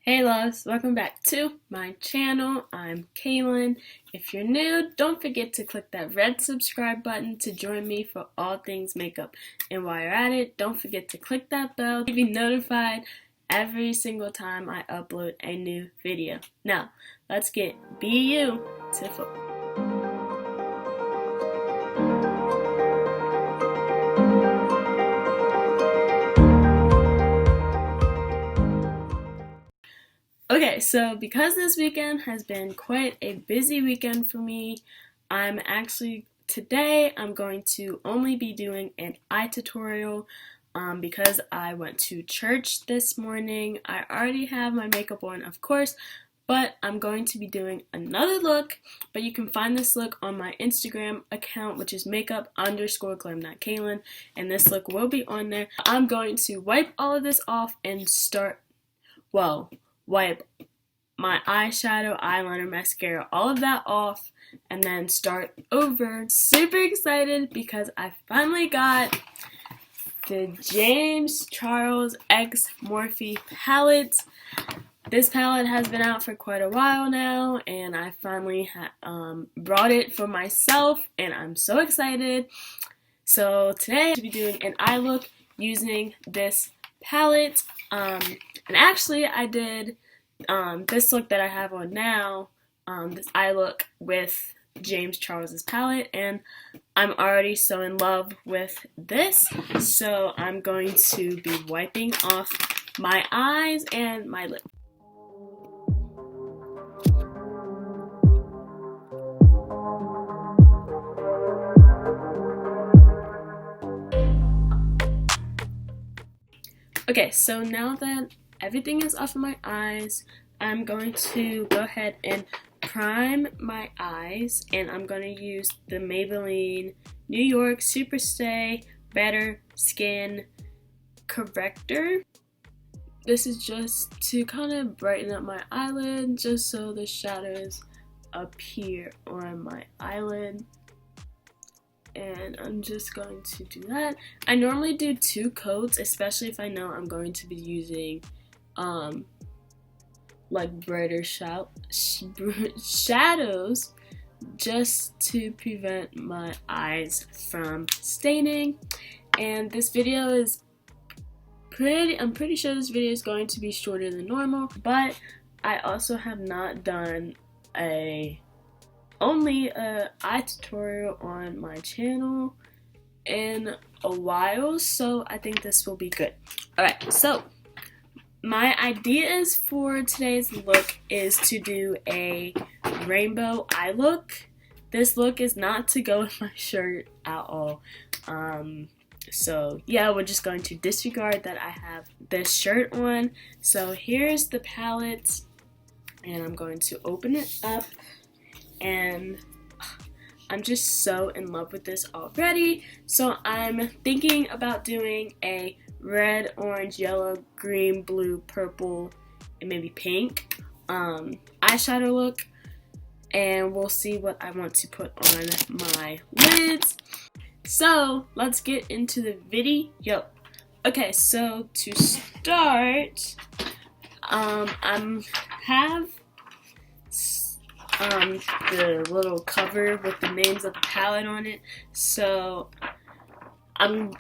Hey loves, welcome back to my channel. I'm Kaylin. If you're new, don't forget to click that red subscribe button to join me for all things makeup. And while you're at it, don't forget to click that bell to be notified every single time I upload a new video. Now, let's get BU to football. Okay, so because this weekend has been quite a busy weekend for me, today I'm going to only be doing an eye tutorial because I went to church this morning. I already have my makeup on, of course, but I'm going to be doing another look, but you can find this look on my Instagram account, which is makeup_glam.kaylin, and this look will be on there. I'm going to wipe all of this off and wipe my eyeshadow, eyeliner, mascara, all of that off, and then start over. Super excited because I finally got the James Charles X Morphe palette. This palette has been out for quite a while now, and I finally brought it for myself, and I'm so excited. So today I'm going to be doing an eye look using this palette. And actually I did this look that I have on now, this eye look with James Charles's palette, and I'm already so in love with this, so I'm going to be wiping off my eyes and my lips. Okay, so now that everything is off of my eyes, I'm going to go ahead and prime my eyes, and I'm going to use the Maybelline New York Superstay Better Skin Corrector. This is just to kind of brighten up my eyelid, just so the shadows appear on my eyelid. And I'm just going to do that. I normally do 2 coats, especially if I know I'm going to be using like brighter shadows, just to prevent my eyes from staining. And this video is I'm pretty sure this video is going to be shorter than normal, but I also have not done only a eye tutorial on my channel in a while, so I think this will be good. Alright, so my ideas for today's look is to do a rainbow eye look. This look is not to go with my shirt at all. So yeah, we're just going to disregard that I have this shirt on. So here's the palette, and I'm going to open it up, and I'm just so in love with this already. So I'm thinking about doing a red, orange, yellow, green, blue, purple, and maybe pink eyeshadow look, and we'll see what I want to put on my lids. So let's get into the video. Okay, so to start, I have the little cover with the names of the palette on it, so I'm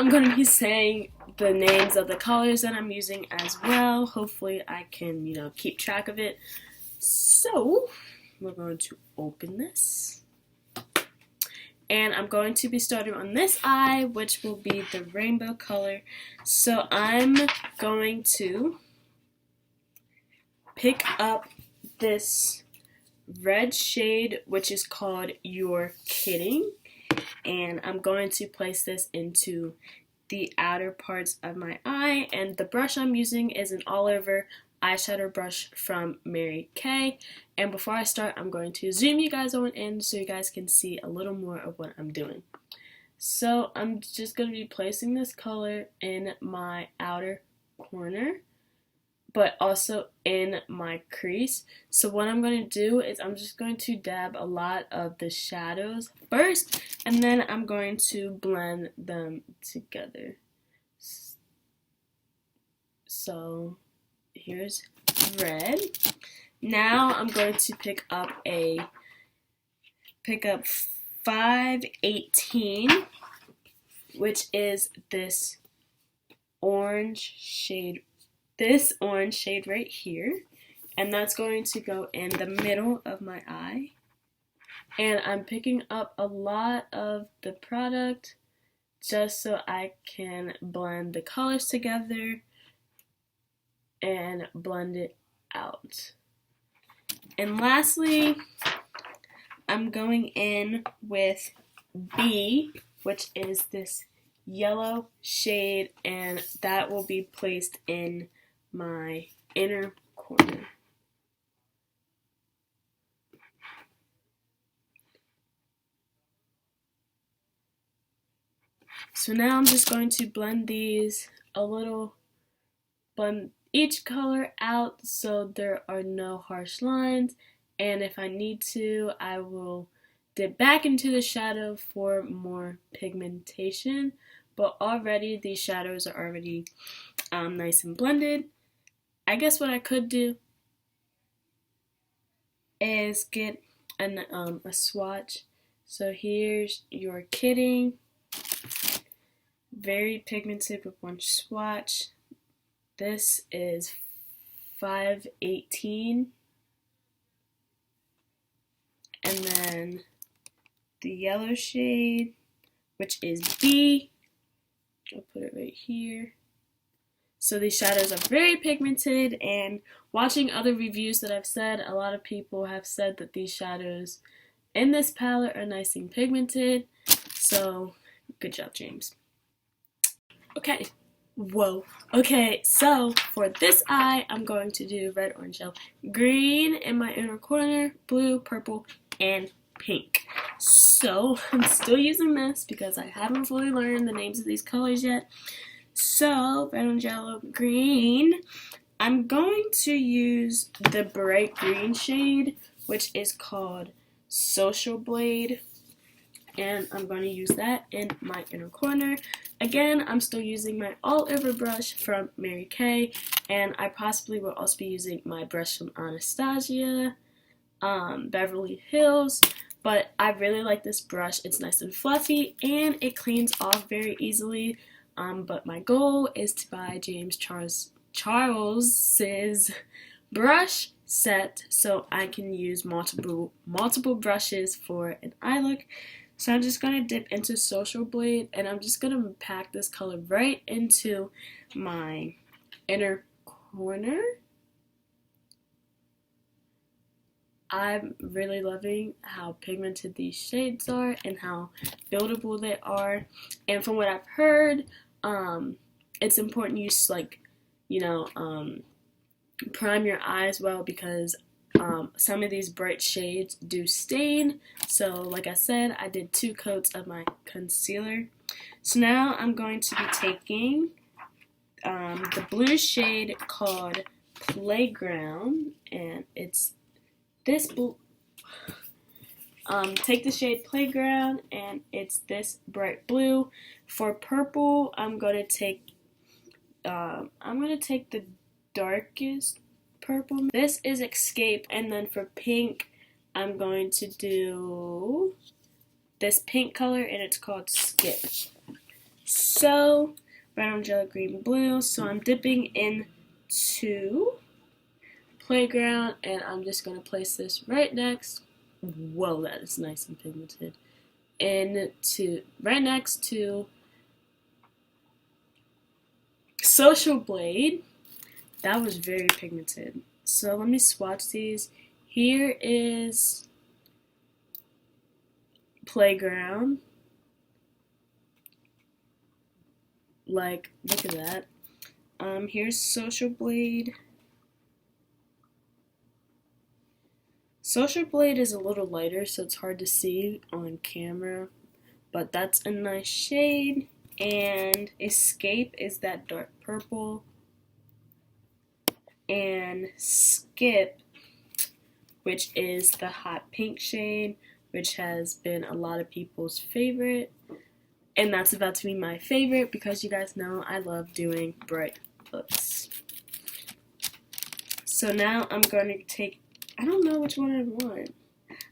going to be saying the names of the colors that I'm using as well. Hopefully I can, keep track of it. So we're going to open this, and I'm going to be starting on this eye, which will be the rainbow color. So I'm going to pick up this red shade, which is called You're Kidding, and I'm going to place this into the outer parts of my eye. And the brush I'm using is an all-over eyeshadow brush from Mary Kay. And before I start, I'm going to zoom you guys on in so you guys can see a little more of what I'm doing. So I'm just going to be placing this color in my outer corner, but also in my crease. So what I'm going to do is I'm just going to dab a lot of the shadows first, and then I'm going to blend them together. So here's red. Now I'm going to pick up 518, which is this orange shade right here, and that's going to go in the middle of my eye. And I'm picking up a lot of the product just so I can blend the colors together and blend it out. And lastly, I'm going in with B, which is this yellow shade, and that will be placed in my inner corner. So now I'm just going to blend these blend each color out so there are no harsh lines, and if I need to, I will dip back into the shadow for more pigmentation, but already these shadows are already nice and blended. I guess what I could do is get a swatch. So here's You're Kidding, very pigmented with one swatch. This is 518, and then the yellow shade, which is B. I'll put it right here. So these shadows are very pigmented, and watching other reviews that I've said, a lot of people have said that these shadows in this palette are nice and pigmented. So good job, James. Okay. Whoa. Okay, so for this eye, I'm going to do red, orange, yellow, green in my inner corner, blue, purple, and pink. So I'm still using this because I haven't fully learned the names of these colors yet. So red, orange, yellow, green. I'm going to use the bright green shade, which is called Social Blade, and I'm going to use that in my inner corner. Again, I'm still using my all-over brush from Mary Kay, and I possibly will also be using my brush from Anastasia, Beverly Hills, but I really like this brush. It's nice and fluffy, and it cleans off very easily, but my goal is to buy James Charles's brush set so I can use multiple brushes for an eye look. So I'm just going to dip into Social Blade, and I'm just going to pack this color right into my inner corner. I'm really loving how pigmented these shades are and how buildable they are. And from what I've heard, it's important you prime your eyes well, because some of these bright shades do stain. So like I said, I did 2 coats of my concealer. So now I'm going to be taking the blue shade called Playground, and it's this blue. Take the shade Playground, and it's this bright blue. For purple, I'm gonna take the darkest purple. This is Escape, and then for pink, I'm going to do this pink color, and it's called Skip. So red, orange, yellow, green, blue. So I'm dipping into Playground, and I'm just going to place this right next. Whoa, that is nice and pigmented. Right next to Social Blade. That was very pigmented. So let me swatch these. Here is Playground. Like, look at that. Here's Social Blade. Social Blade is a little lighter, so it's hard to see on camera, but that's a nice shade. And Escape is that dark purple. And Skip, which is the hot pink shade, which has been a lot of people's favorite. And that's about to be my favorite because you guys know I love doing bright looks. So now I'm going to take, I don't know which one I want.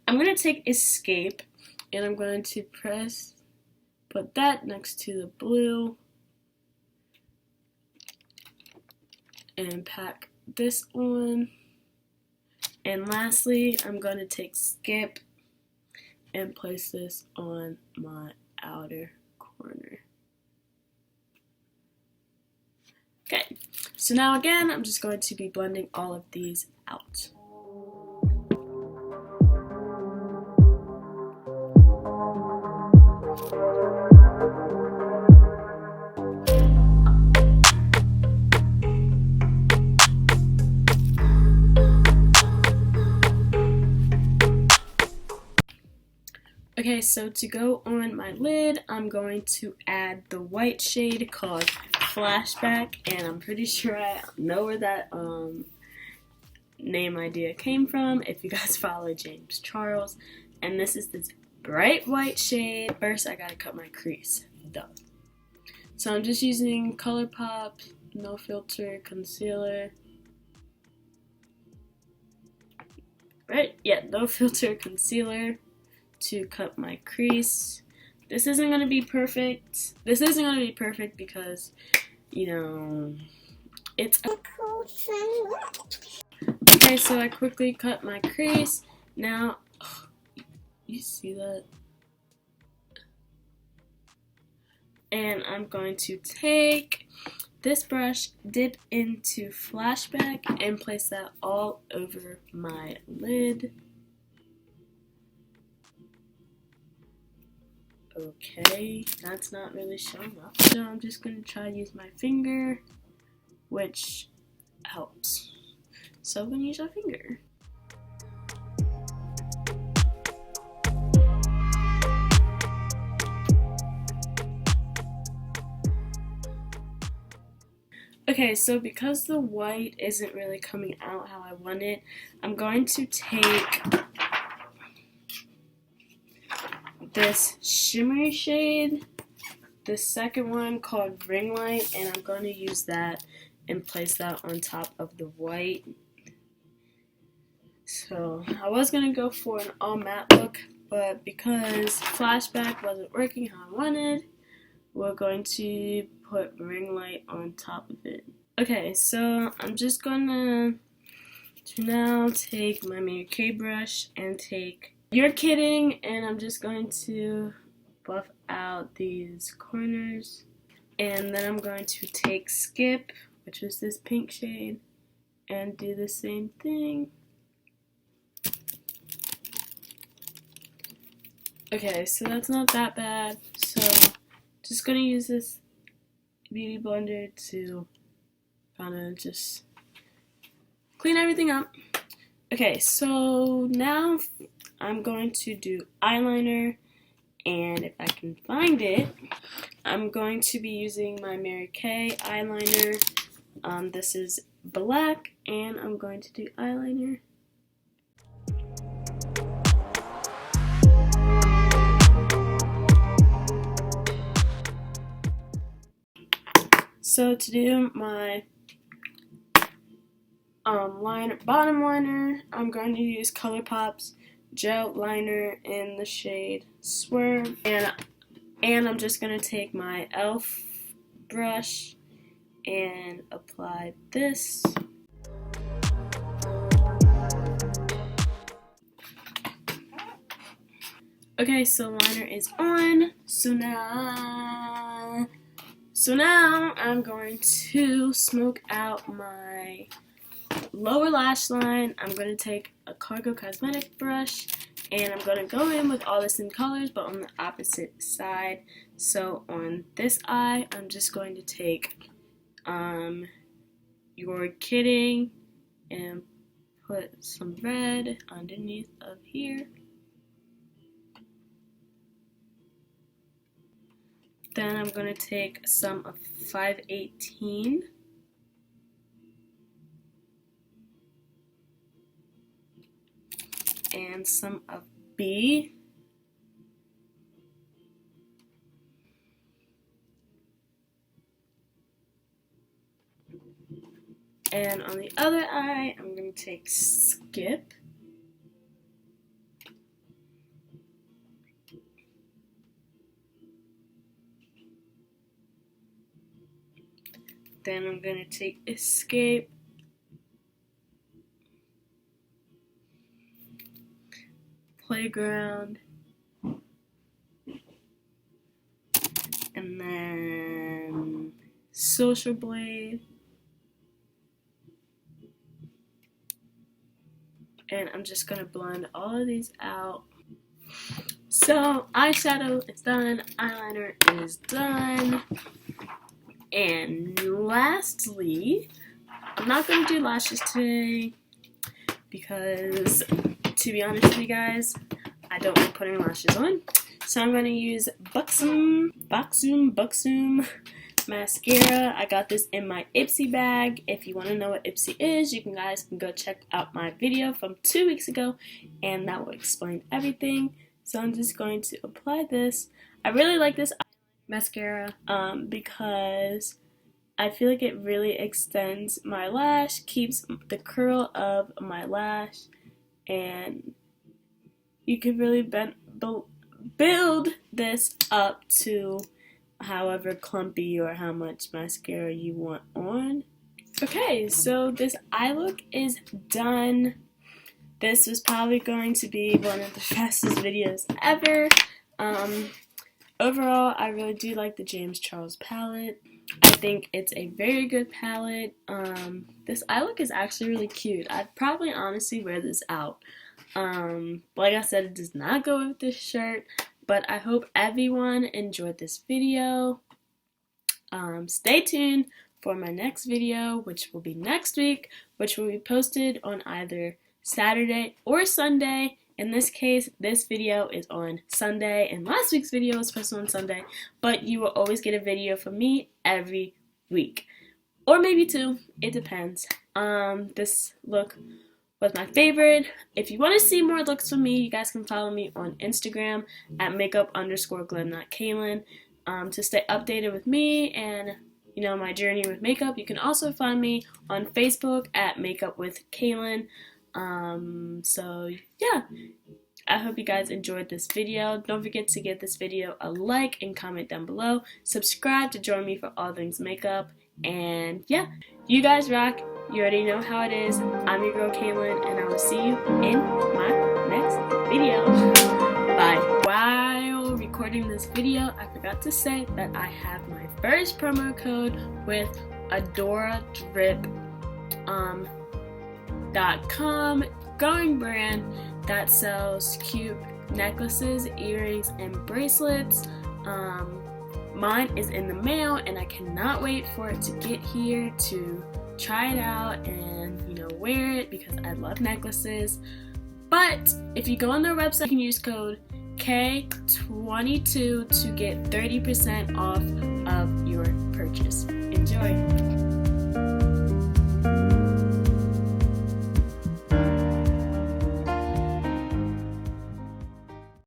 I'm going to take Escape, and I'm going to put that next to the blue, and pack this on. And lastly, I'm going to take Skip and place this on my outer corner. Okay, so now again, I'm just going to be blending all of these out. Okay, so to go on my lid, I'm going to add the white shade called Flashback, and I'm pretty sure I know where that name idea came from if you guys follow James Charles. And this is this bright white shade. First, I gotta cut my crease, though. So I'm just using ColourPop No Filter Concealer. Right? Yeah, No Filter Concealer to cut my crease. This isn't going to be perfect. This isn't going to be perfect because, you know, it's a cool thing. Okay, so I quickly cut my crease. Now, you see that? And I'm going to take this brush, dip into Flashback, and place that all over my lid. Okay, that's not really showing up, so I'm just going to try to use my finger, which helps. So I'm going to use my finger. Okay, so because the white isn't really coming out how I want it, I'm going to take this shimmery shade, the second one called Ring Light, and I'm going to use that and place that on top of the white. So I was going to go for an all matte look, but because Flashback wasn't working how I wanted, we're going to put Ring Light on top of it. Okay, so I'm just going to now take my Mary Kay brush and take You're Kidding, and I'm just going to buff out these corners. And then I'm going to take Skip, which is this pink shade, and do the same thing. Okay, so that's not that bad. So just gonna use this beauty blender to kind of just clean everything up. Okay, so now I'm going to do eyeliner, and if I can find it, I'm going to be using my Mary Kay eyeliner. This is black, and I'm going to do eyeliner. So to do my bottom liner, I'm going to use ColourPop's gel liner in the shade Swerve, and I'm just going to take my e.l.f. brush and apply this. Okay, so liner is on. So now I'm going to smoke out my lower lash line. I'm going to take a Cargo Cosmetic brush, and I'm going to go in with all the same colors but on the opposite side. So on this eye, I'm just going to take You're Kidding and put some red underneath of here. Then I'm going to take some of 518 and some of B. And on the other eye, I'm going to take Skip. Then I'm going to take Escape. Playground. And then Social Blade. And I'm just going to blend all of these out. So, eyeshadow is done, eyeliner is done, and lastly, I'm not going to do lashes today because, to be honest with you guys, I don't like putting lashes on. So I'm going to use Buxom mascara. I got this in my Ipsy bag. If you want to know what Ipsy is, you guys can go check out my video from 2 weeks ago, and that will explain everything. So I'm just going to apply this. I really like this mascara because I feel like it really extends my lash, keeps the curl of my lash, and you can really build this up to however clumpy or how much mascara you want on. Okay, so this eye look is done. This was probably going to be one of the fastest videos ever. Overall, I really do like the James Charles palette. I think it's a very good palette. This eye look is actually really cute. I'd probably honestly wear this out. Like I said, it does not go with this shirt, but I hope everyone enjoyed this video. Stay tuned for my next video, which will be next week, which will be posted on either Saturday or Sunday. In this case, this video is on Sunday, and last week's video was posted on Sunday, but you will always get a video from me every week. Or maybe two, it depends. This look was my favorite. If you want to see more looks from me, you guys can follow me on Instagram at makeup_glam.kaylin to stay updated with me and my journey with makeup. You can also find me on Facebook at Makeup with Kaylin. So yeah, I hope you guys enjoyed this video. Don't forget to give this video a like and comment down below. Subscribe to join me for all things makeup. And yeah, you guys rock. You already know how it is. I'm your girl Kaylin, and I will see you in my next video. Bye. While recording this video, I forgot to say that I have my first promo code with AdoraDrip.com, growing brand that sells cute necklaces, earrings, and bracelets. Mine is in the mail, and I cannot wait for it to get here to try it out and wear it because I love necklaces. But if you go on their website, you can use code K22 to get 30% off of your purchase.